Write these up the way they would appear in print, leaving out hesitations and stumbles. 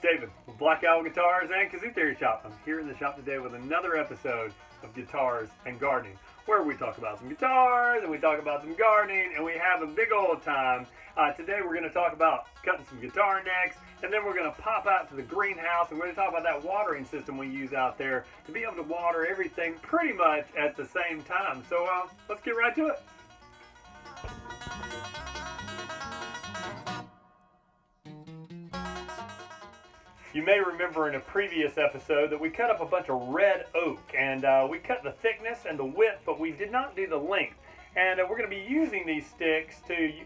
David with Black Owl Guitars and Kazoo Theory Shop. I'm here in the shop today with another episode of Guitars and Gardening, where we talk about some guitars and we talk about some gardening and we have a big old time. Today we're going to talk about cutting some guitar necks, and then we're going to pop out to the greenhouse and we're going to talk about that watering system we use out there to be able to water everything pretty much at the same time. So let's get right to it. You may remember in a previous episode that we cut up a bunch of red oak, and we cut the thickness and the width, but we did not do the length. And we're going to be using these sticks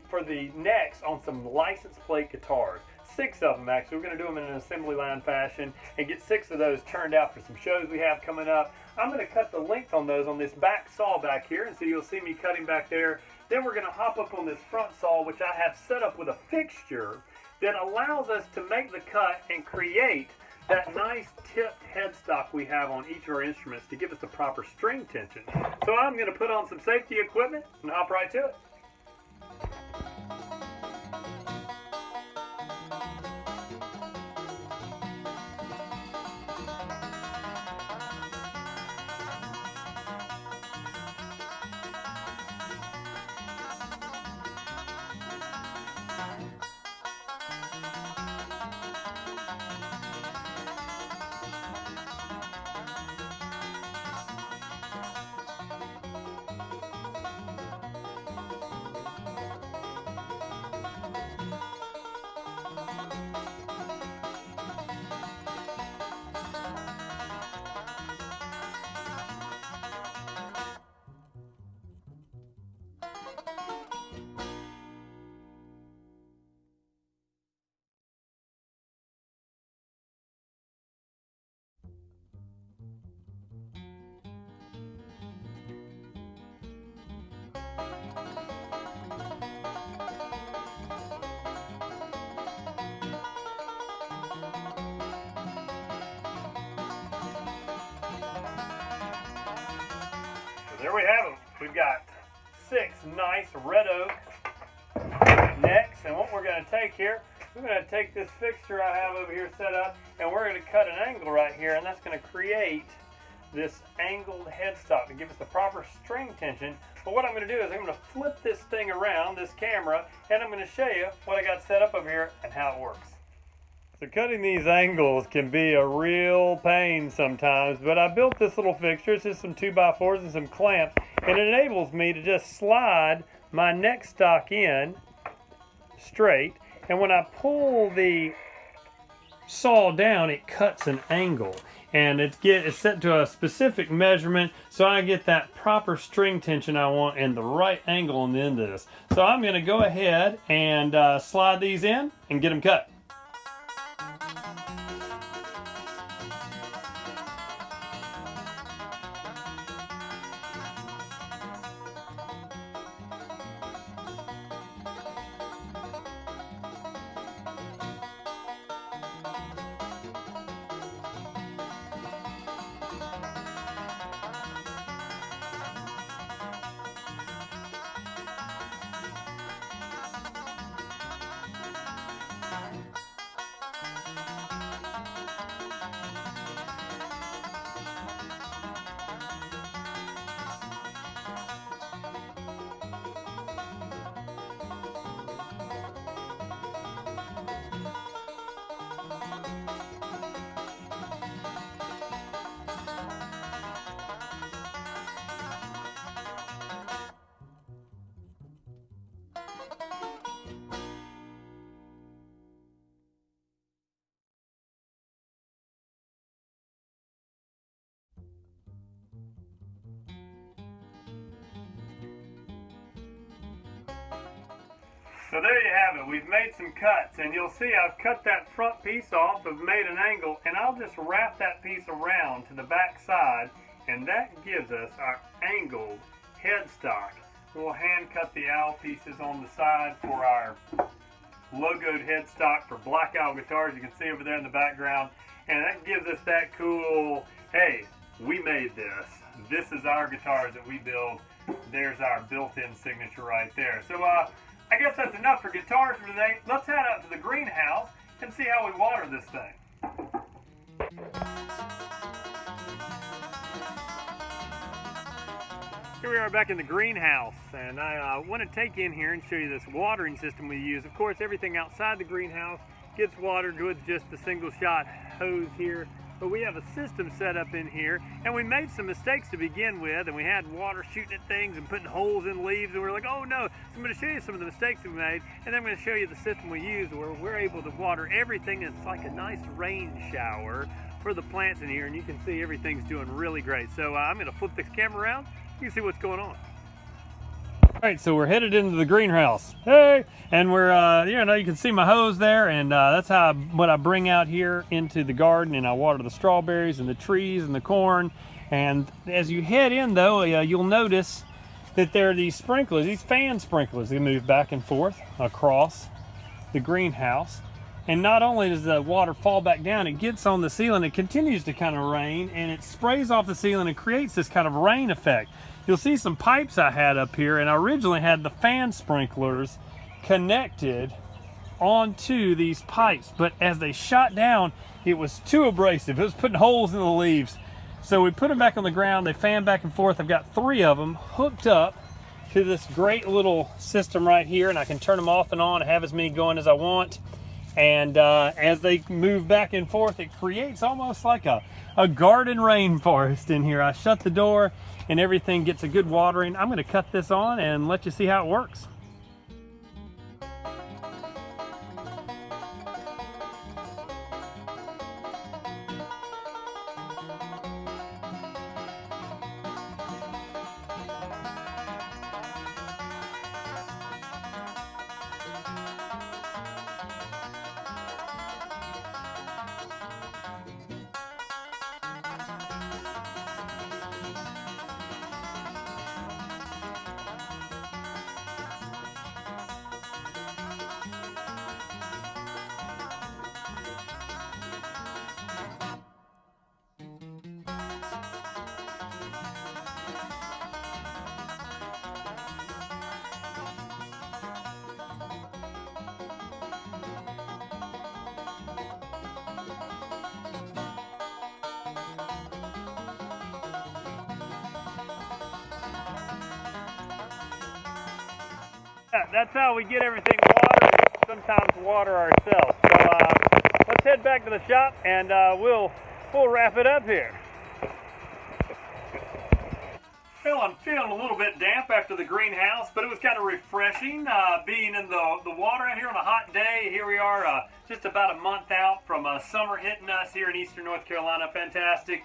for the necks on some license plate guitars. 6 of them actually. We're going to do them in an assembly line fashion and get 6 of those turned out for some shows we have coming up. I'm going to cut the length on those on this back saw back here, and so you'll see me cutting back there. Then we're going to hop up on this front saw, which I have set up with a fixture that allows us to make the cut and create that nice tipped headstock we have on each of our instruments to give us the proper string tension. So I'm going to put on some safety equipment and hop right to it. There we have them. We've got 6 nice red oak necks, and what we're going to take here, we're going to take this fixture I have over here set up, and we're going to cut an angle right here, and that's going to create this angled headstock to give us the proper string tension. But what I'm going to do is I'm going to flip this thing around, this camera, and I'm going to show you what I got set up over here and how it works. So cutting these angles can be a real pain sometimes, but I built this little fixture. It's just some 2x4s and some clamps, and it enables me to just slide my neck stock in straight, and when I pull the saw down, it cuts an angle, and it's set to a specific measurement, so I get that proper string tension I want and the right angle on the end of this. So I'm going to go ahead and slide these in and get them cut. So there you have it. We've made some cuts, and you'll see I've cut that front piece off, I've made an angle, and I'll just wrap that piece around to the back side, and that gives us our angled headstock. We'll hand cut the owl pieces on the side for our logoed headstock for Black Owl Guitars. You can see over there in the background, and that gives us that cool, hey, we made this. This is our guitars that we build. There's our built-in signature right there. So I guess that's enough for guitars for today. Let's head out to the greenhouse and see how we water this thing. Here we are back in the greenhouse, and I want to take you in here and show you this watering system we use. Of course, everything outside the greenhouse gets watered with just the single shot hose here, but we have a system set up in here, and we made some mistakes to begin with, and we had water shooting at things and putting holes in leaves, and we were like, oh no. So I'm going to show you some of the mistakes we made, and then I'm going to show you the system we use where we're able to water everything. It's like a nice rain shower for the plants in here, and you can see everything's doing really great. So I'm going to flip this camera around. You can see what's going on. All right, so we're headed into the greenhouse. Hey, and we're you can see my hose there, and that's what I bring out here into the garden, and I water the strawberries and the trees and the corn. And as you head in, though, you'll notice that there are these sprinklers, these fan sprinklers. They move back and forth across the greenhouse. And not only does the water fall back down, it gets on the ceiling, it continues to kind of rain, and it sprays off the ceiling and creates this kind of rain effect. You'll see some pipes I had up here, and I originally had the fan sprinklers connected onto these pipes, but as they shot down, it was too abrasive. It was putting holes in the leaves. So we put them back on the ground, they fan back and forth. I've got 3 of them hooked up to this great little system right here, and I can turn them off and on and have as many going as I want. And as they move back and forth, it creates almost like a garden rainforest in here. I shut the door and everything gets a good watering. I'm going to cut this on and let you see how it works. That's how we get everything watered, sometimes water ourselves. So let's head back to the shop, and we'll wrap it up here. Well, I'm feeling a little bit damp after the greenhouse, but it was kind of refreshing being in the water out here on a hot day. Here we are just about a month out from summer hitting us here in eastern North Carolina. Fantastic.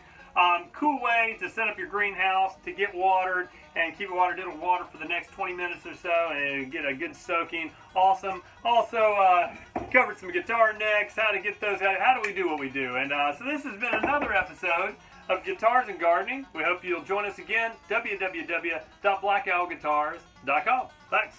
Cool way to set up your greenhouse to get watered and keep it watered. It'll water for the next 20 minutes or so and get a good soaking. Awesome. Also covered some guitar necks, how to get those out, how do we do what we do. And so this has been another episode of Guitars and Gardening. We hope you'll join us again. www.blackowlguitars.com. Thanks.